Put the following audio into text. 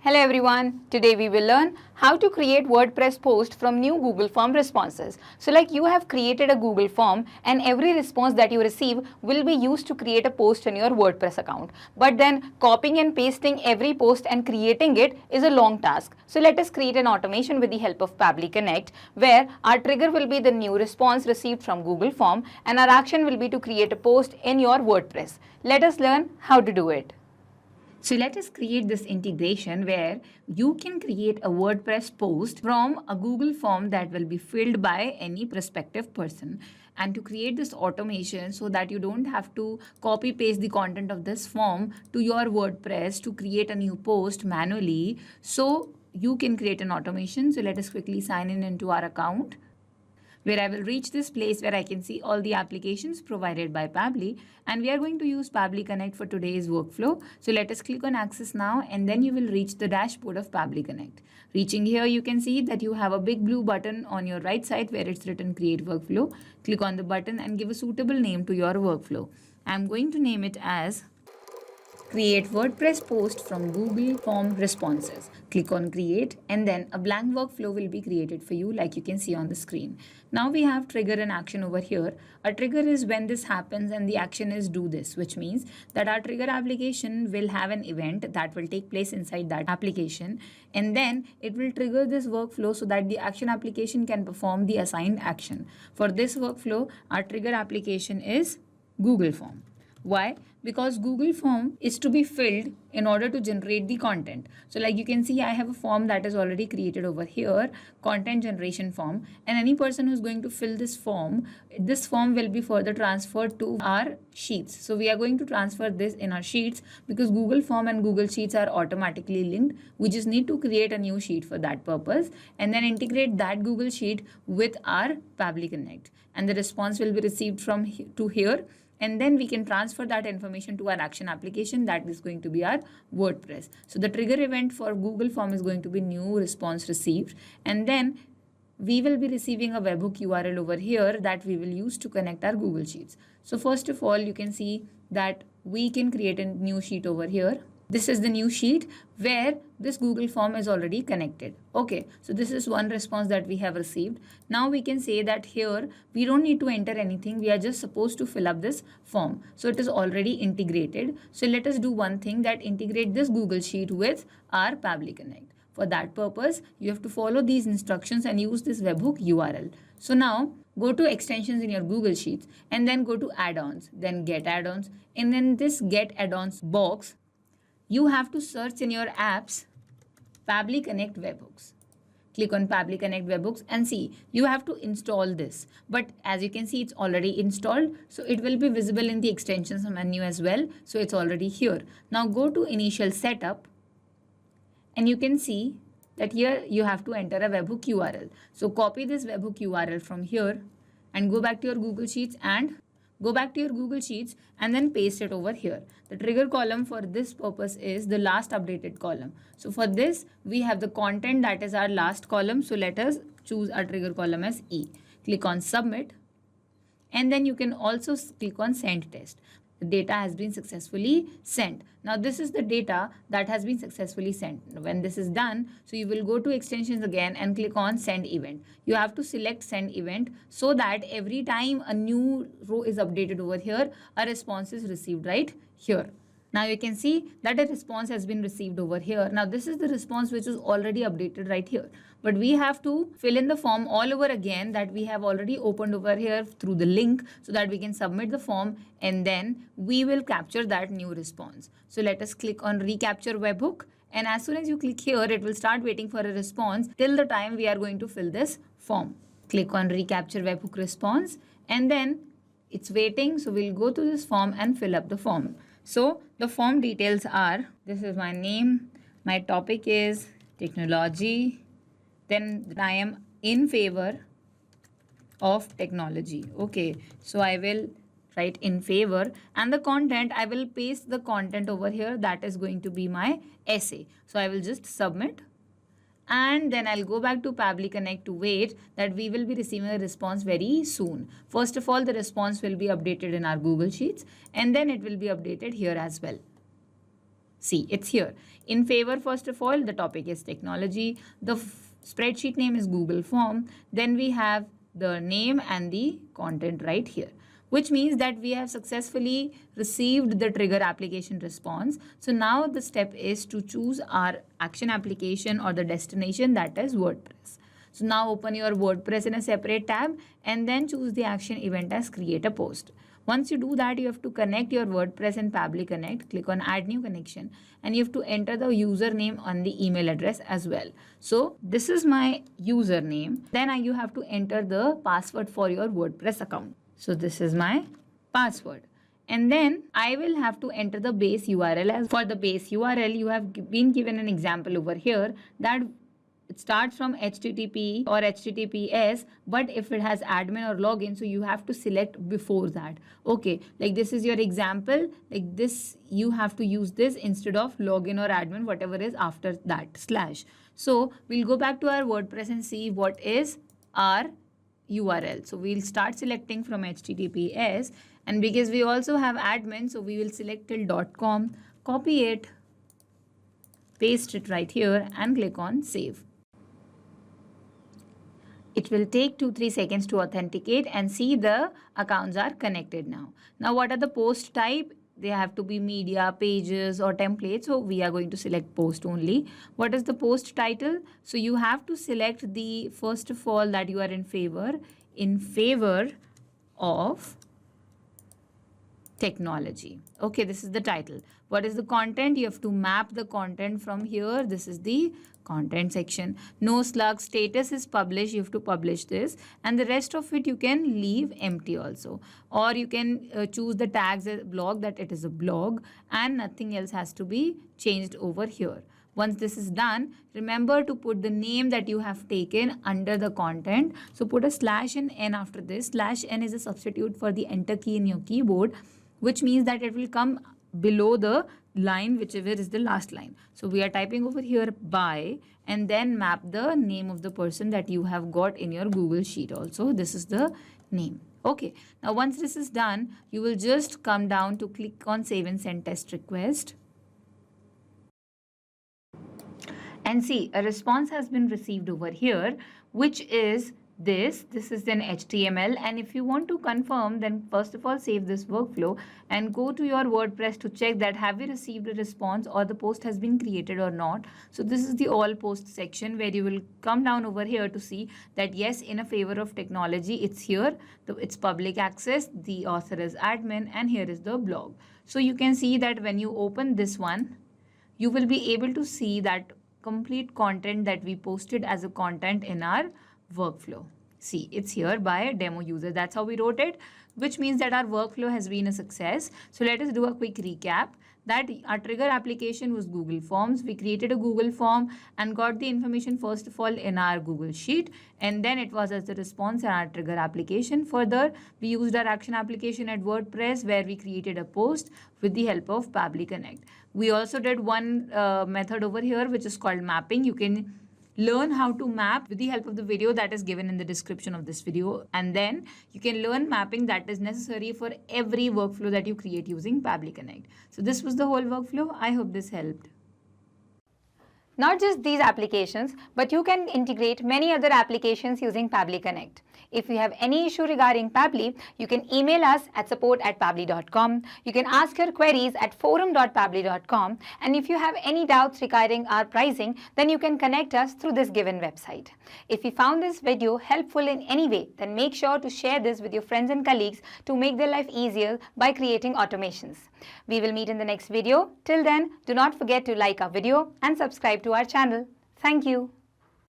Hello everyone, today we will learn how to create WordPress post from new Google form responses. So like you have created a Google form and every response that you receive will be used to create a post in your WordPress account. But then copying and pasting every post and creating it is a long task. So let us create an automation with the help of Pabbly Connect where our trigger will be the new response received from Google form and our action will be to create a post in your WordPress. Let us learn how to do it. So let us create this integration where you can create a WordPress post from a Google form that will be filled by any prospective person. And to create this automation so that you don't have to copy paste the content of this form to your WordPress to create a new post manually. So you can create an automation. So let us quickly sign in into our account, where I will reach this place where I can see all the applications provided by Pabbly, and we are going to use Pabbly Connect for today's workflow. So let us click on Access Now and then you will reach the dashboard of Pabbly Connect. Reaching here, you can see that you have a big blue button on your right side where it's written Create Workflow. Click on the button and give a suitable name to your workflow. I'm going to name it as Create WordPress post from Google Form responses. Click on create and then a blank workflow will be created for you like you can see on the screen. Now we have trigger and action over here. A trigger is when this happens and the action is do this, which means that our trigger application will have an event that will take place inside that application, and then it will trigger this workflow so that the action application can perform the assigned action. For this workflow, our trigger application is Google Form. Why? Because Google form is to be filled in order to generate the content. So like you can see, I have a form that is already created over here, content generation form, and any person who's going to fill this form will be further transferred to our sheets. So we are going to transfer this in our sheets because Google form and Google Sheets are automatically linked. We just need to create a new sheet for that purpose and then integrate that Google Sheet with our Pabbly Connect. And the response will be received from here. And then we can transfer that information to our action application that is going to be our WordPress. So the trigger event for Google form is going to be new response received. And then we will be receiving a webhook URL over here that we will use to connect our Google Sheets. So first of all, you can see that we can create a new sheet over here. This is the new sheet where this Google form is already connected. Okay, so this is one response that we have received. Now we can say that here we don't need to enter anything. We are just supposed to fill up this form. So it is already integrated. So let us do one thing, that integrate this Google Sheet with our Pabbly Connect. For that purpose, you have to follow these instructions and use this webhook URL. So now go to extensions in your Google Sheets and then go to add-ons, then get add-ons, and then this get add-ons box, you have to search in your apps Pabbly Connect webhooks. Click on Pabbly Connect webhooks and see, you have to install this. But as you can see, it's already installed. So it will be visible in the extensions menu as well. So it's already here. Now go to initial setup and you can see that here you have to enter a webhook URL. So copy this webhook URL from here and go back to your Google Sheets and then paste it over here. The trigger column for this purpose is the last updated column. So for this, we have the content that is our last column. So let us choose our trigger column as E. Click on submit. And then you can also click on send test. The data has been successfully sent. Now this is the data that has been successfully sent. When this is done, so you will go to extensions again and click on send event. You have to select send event so that every time a new row is updated over here, a response is received right here. Now you can see that a response has been received over here. Now this is the response which is already updated right here. But we have to fill in the form all over again that we have already opened over here through the link so that we can submit the form and then we will capture that new response. So let us click on recapture webhook. And as soon as you click here, it will start waiting for a response till the time we are going to fill this form. Click on recapture webhook response and then it's waiting. So we'll go to this form and fill up the form. So the form details are, this is my name, my topic is technology, then I am in favor of technology. Okay, so I will write in favor and the content, I will paste the content over here. That is going to be my essay. So I will just submit. And then I'll go back to Pabbly Connect to wait that we will be receiving a response very soon. First of all, the response will be updated in our Google Sheets and then it will be updated here as well. See, it's here. In favor, first of all, the topic is technology. The spreadsheet name is Google Form. Then we have the name and the content right here, which means that we have successfully received the trigger application response. So now the step is to choose our action application or the destination, that is WordPress. So now open your WordPress in a separate tab and then choose the action event as create a post. Once you do that, you have to connect your WordPress and Pabbly Connect. Click on add new connection and you have to enter the username on the email address as well. So this is my username. Then you have to enter the password for your WordPress account. So this is my password. And then I will have to enter the base URL. As for the base URL, you have been given an example over here that it starts from HTTP or HTTPS, but if it has admin or login, so you have to select before that. Okay, like this is your example, like this, you have to use this instead of login or admin, whatever is after that slash. So we'll go back to our WordPress and see what is our URL. So we'll start selecting from HTTPS, and because we also have admin, so we will select till .com, copy it, paste it right here and click on save. It will take 2-3 seconds to authenticate and see the accounts are connected now. Now what are the post type? They have to be media, pages or templates. So we are going to select post only. What is the post title? So you have to select the first of all that you are in favor of technology. Okay, this is the title. What is the content? You have to map the content from here. This is the content section. No slug, status is published. You have to publish this, and the rest of it you can leave empty also, or you can choose the tags as blog, that it is a blog, and nothing else has to be changed over here. Once this is done, remember to put the name that you have taken under the content. So put a slash and n after this. Slash n is a substitute for the enter key in your keyboard, which means that it will come below the line, whichever is the last line. So we are typing over here by, and then map the name of the person that you have got in your Google Sheet also. This is the name. Okay. Now once this is done, you will just come down to click on save and send test request. And see, a response has been received over here, which is this is an HTML, and if you want to confirm, then first of all save this workflow and go to your WordPress to check that have we received a response or the post has been created or not. So this is the all post section where you will come down over here to see that yes, in a favor of technology, it's here, it's public access, the author is admin, and here is the blog. So you can see that when you open this one, you will be able to see that complete content that we posted as a content in our workflow. See, it's here by demo user. That's how we wrote it, which means that our workflow has been a success. So let us do a quick recap. That our trigger application was Google Forms. We created a Google form and got the information first of all in our Google Sheet, and then it was as the response in our trigger application. Further, we used our action application at WordPress where we created a post with the help of Pabbly Connect. We also did one method over here which is called mapping. You can learn how to map with the help of the video that is given in the description of this video, and then you can learn mapping that is necessary for every workflow that you create using Pabbly Connect. So this was the whole workflow. I hope this helped. Not just these applications, but you can integrate many other applications using Pabbly Connect. If you have any issue regarding Pabbly, you can email us at support@pabbly.com. You can ask your queries at forum.pabbly.com. And if you have any doubts regarding our pricing, then you can connect us through this given website. If you found this video helpful in any way, then make sure to share this with your friends and colleagues to make their life easier by creating automations. We will meet in the next video. Till then, do not forget to like our video and subscribe to our channel. Thank you.